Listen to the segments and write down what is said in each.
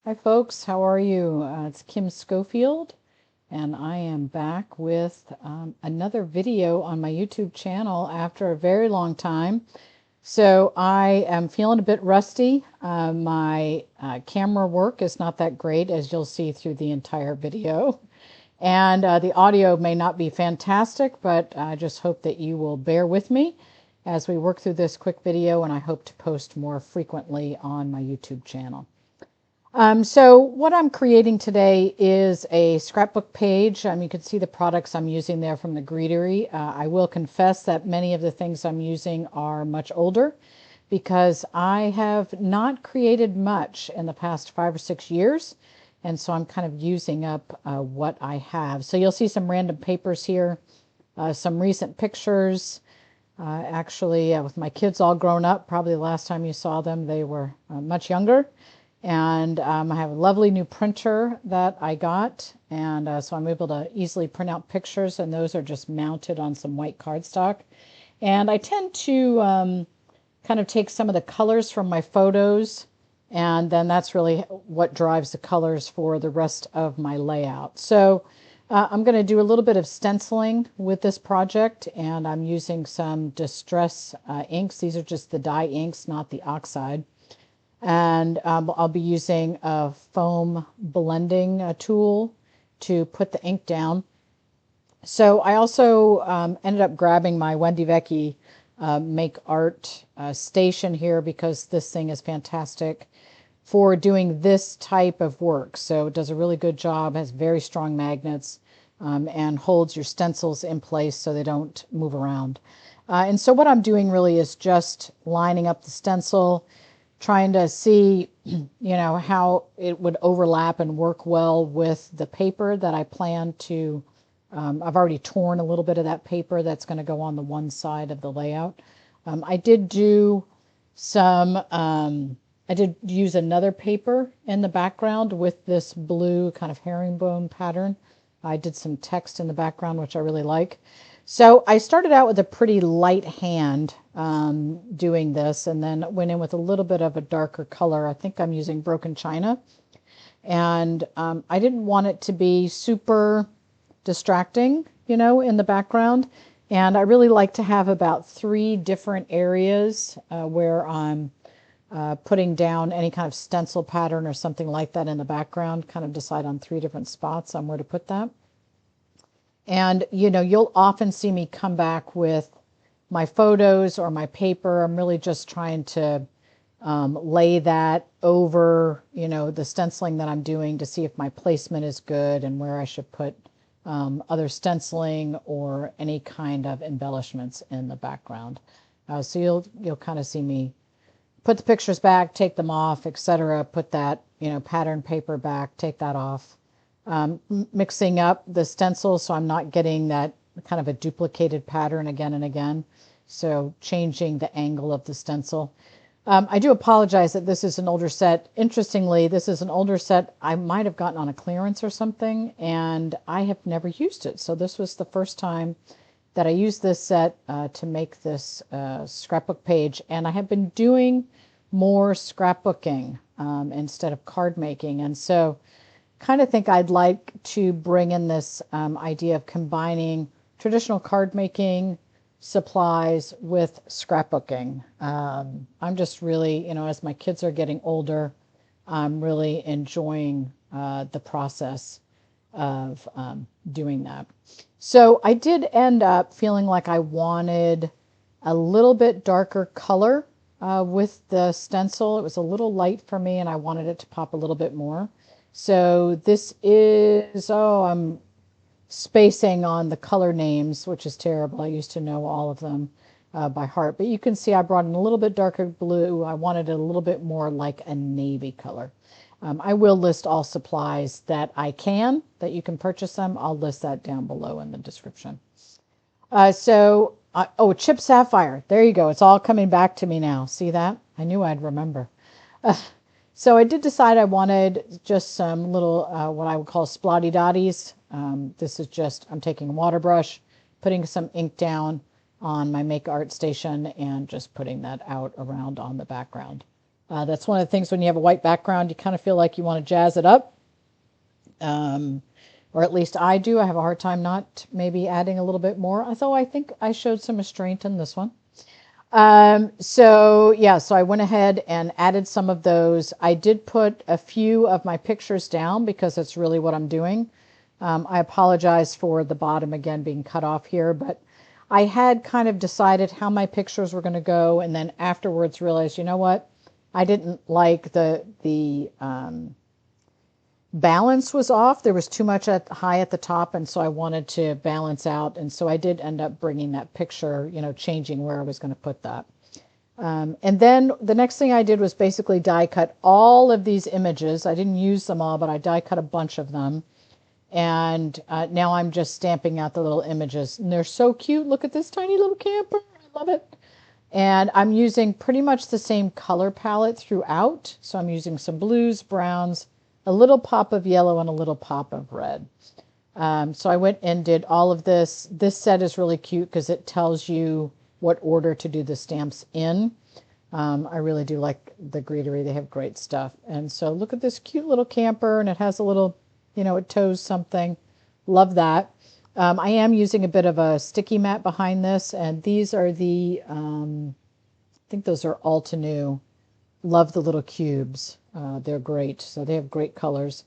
Hi folks, how are you? It's Kim Schofield, and I am back with another video on my YouTube channel after a very long time. So I am feeling a bit rusty. My camera work is not that great, as you'll see through the entire video. And the audio may not be fantastic, but I just hope that you will bear with me as we work through this quick video, and I hope to post more frequently on my YouTube channel. So what I'm creating today is a scrapbook page. You can see the products I'm using there from the Greetery. I will confess that many of the things I'm using are much older because I have not created much in the past 5 or 6 years. And so I'm kind of using up what I have. So you'll see some random papers here, some recent pictures. Actually, with my kids all grown up, probably the last time you saw them, they were much younger. And I have a lovely new printer that I got, and so I'm able to easily print out pictures, and those are just mounted on some white cardstock. And I tend to kind of take some of the colors from my photos, and then that's really what drives the colors for the rest of my layout. So I'm going to do a little bit of stenciling with this project, and I'm using some Distress inks. These are just the dye inks, not the oxide. And I'll be using a foam blending tool to put the ink down. So I also ended up grabbing my Wendy Vecchi Make Art station here because this thing is fantastic for doing this type of work. So it does a really good job, has very strong magnets, and holds your stencils in place so they don't move around. And so what I'm doing really is just lining up the stencil, trying to see, how it would overlap and work well with the paper that I plan to, I've already torn a little bit of that paper that's going to go on the one side of the layout. I did use another paper in the background with this blue kind of herringbone pattern. I did some text in the background, which I really like. So I started out with a pretty light hand doing this, and then went in with a little bit of a darker color. I think I'm using Broken China. And I didn't want it to be super distracting, in the background. And I really like to have about 3 different areas where I'm putting down any kind of stencil pattern or something like that in the background, kind of decide on 3 different spots on where to put that. And, you'll often see me come back with my photos or my paper. I'm really just trying to lay that over, the stenciling that I'm doing to see if my placement is good and where I should put other stenciling or any kind of embellishments in the background. So you'll kind of see me put the pictures back, take them off, etc. Put that, pattern paper back, take that off. Mixing up the stencil so I'm not getting that kind of a duplicated pattern again and again. So changing the angle of the stencil. I do apologize that this is an older set. Interestingly, this is an older set I might have gotten on a clearance or something, and I have never used it. So this was the first time that I used this set to make this scrapbook page, and I have been doing more scrapbooking instead of card making. And so kind of think I'd like to bring in this idea of combining traditional card making supplies with scrapbooking. I'm just really, as my kids are getting older, I'm really enjoying the process of doing that. So I did end up feeling like I wanted a little bit darker color with the stencil. It was a little light for me, and I wanted it to pop a little bit more. So this is, I'm spacing on the color names, which is terrible. I used to know all of them by heart. But you can see I brought in a little bit darker blue. I wanted it a little bit more like a navy color. I will list all supplies that that you can purchase them. I'll list that down below in the description. Chip Sapphire. There you go. It's all coming back to me now. See that? I knew I'd remember. So I did decide I wanted just some little, what I would call splotty dotties. This is just, I'm taking a water brush, putting some ink down on my Make Art station, and just putting that out around on the background. That's one of the things when you have a white background, you kind of feel like you want to jazz it up. Or at least I do. I have a hard time not maybe adding a little bit more, although I think I showed some restraint in this one. So I went ahead and added some of those. I did put a few of my pictures down because that's really what I'm doing. I apologize for the bottom again being cut off here, but I had kind of decided how my pictures were going to go, and then afterwards realized, you know what? I didn't like the balance was off. There was too much high at the top, and so I wanted to balance out, and so I did end up bringing that picture, changing where I was going to put that. And then the next thing I did was basically die cut all of these images. I didn't use them all, but I die cut a bunch of them. And now I'm just stamping out the little images. And they're so cute. Look at this tiny little camper. I love it. And I'm using pretty much the same color palette throughout. So I'm using some blues, browns, a little pop of yellow, and a little pop of red. So I went and did all of this. This set is really cute because it tells you what order to do the stamps in. I really do like the Greetery. They have great stuff. And so look at this cute little camper, and it has a little, it tows something. Love that. I am using a bit of a sticky mat behind this, and these are the, I think those are Altenew. Love the little cubes. They're great. So they have great colors.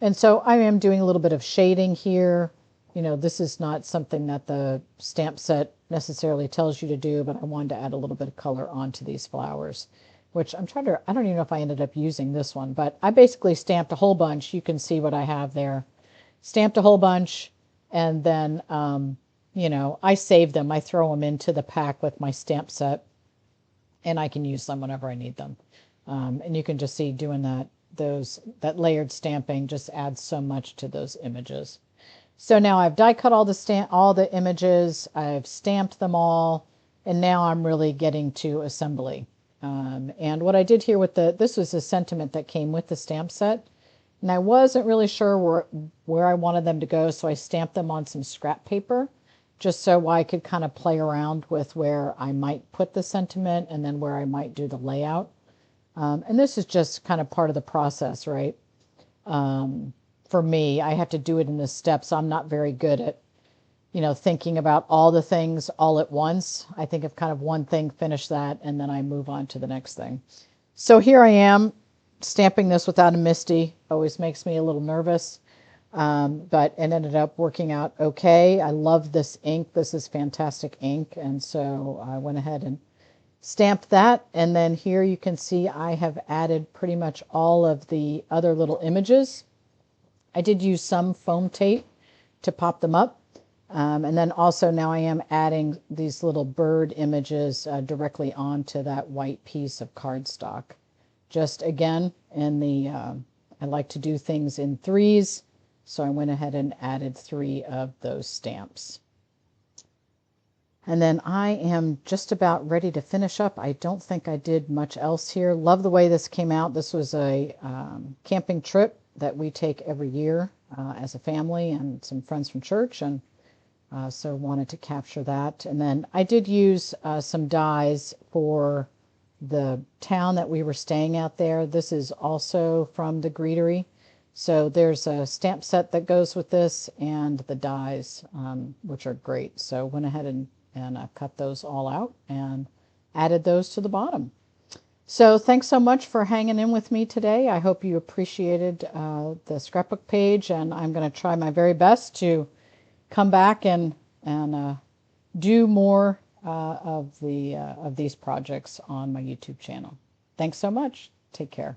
And so I am doing a little bit of shading here. This is not something that the stamp set necessarily tells you to do, but I wanted to add a little bit of color onto these flowers, which I don't even know if I ended up using this one, but I basically stamped a whole bunch. You can see what I have there. Stamped a whole bunch, and then, I save them. I throw them into the pack with my stamp set, and I can use them whenever I need them. And you can just see doing that layered stamping just adds so much to those images. So now I've die cut all the images, I've stamped them all, and now I'm really getting to assembly. And what I did here this was a sentiment that came with the stamp set, and I wasn't really sure where I wanted them to go, so I stamped them on some scrap paper, just so I could kind of play around with where I might put the sentiment and then where I might do the layout. And this is just kind of part of the process, right? For me, I have to do it in the steps. I'm not very good at, thinking about all the things all at once. I think of kind of one thing, finish that, and then I move on to the next thing. So here I am stamping this without a MISTI. Always makes me a little nervous, but it ended up working out okay. I love this ink. This is fantastic ink, and so I went ahead and stamped that, and then here you can see I have added pretty much all of the other little images. I did use some foam tape to pop them up, and then also now I am adding these little bird images directly onto that white piece of cardstock. Just again, I like to do things in threes, so I went ahead and added 3 of those stamps. And then I am just about ready to finish up. I don't think I did much else here. Love the way this came out. This was a camping trip that we take every year as a family and some friends from church, and so wanted to capture that. And then I did use some dies for the town that we were staying at there. This is also from the Greetery. So there's a stamp set that goes with this and the dies, which are great. So went ahead and I've cut those all out and added those to the bottom. So thanks so much for hanging in with me today. I hope you appreciated the scrapbook page, and I'm going to try my very best to come back and do more of these projects on my YouTube channel. Thanks so much. Take care.